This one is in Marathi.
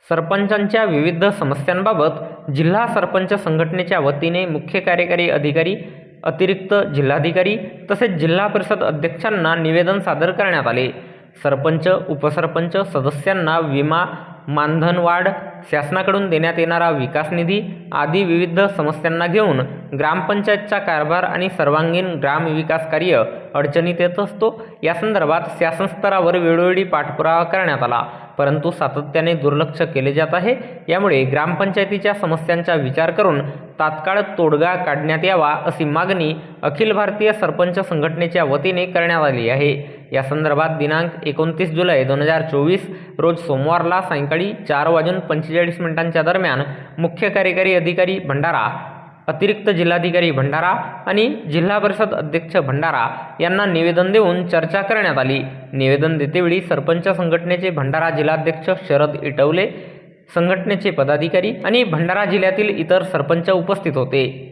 सरपंचांच्या विविध समस्यांबाबत जिल्हा सरपंच संघटनेच्या वतीने मुख्य कार्यकारी अधिकारी, अतिरिक्त जिल्हाधिकारी तसेच जिल्हा परिषद अध्यक्षांना निवेदन सादर करण्यात आले। सरपंच, उपसरपंच सदस्यांना विमा, मानधन वाढ, शासनाकडून देण्यात येणारा विकास निधी आदी विविध समस्यांना घेऊन ग्रामपंचायतचा कारभार आणि सर्वांगीण ग्रामविकास कार्य अडचणीत येत असतो। या संदर्भात शासन स्तरावर वेळोवेळी पाठपुरावा करण्यात आला, परंतु सातत्याने दुर्लक्ष केले जात आहे। यामुळे ग्रामपंचायतीच्या समस्यांचा विचार करून तात्काळ तोडगा काढण्यात यावा अशी मागणी अखिल भारतीय सरपंच संघटनेच्या वतीने करण्यात आली आहे। या संदर्भात दिनांक 29 जुलै 2024 रोज सोमवारला सायंकाळी 4:45 दरम्यान मुख्य कार्यकारी अधिकारी भंडारा, अतिरिक्त जिल्हाधिकारी भंडारा आणि जिल्हा परिषद अध्यक्ष भंडारा यांना निवेदन देऊन चर्चा करण्यात आली। निवेदन देतेवेळी सरपंच संघटनेचे भंडारा जिल्हाध्यक्ष शरद इटवले, संघटनेचे पदाधिकारी आणि भंडारा जिल्ह्यातील इतर सरपंच उपस्थित होते।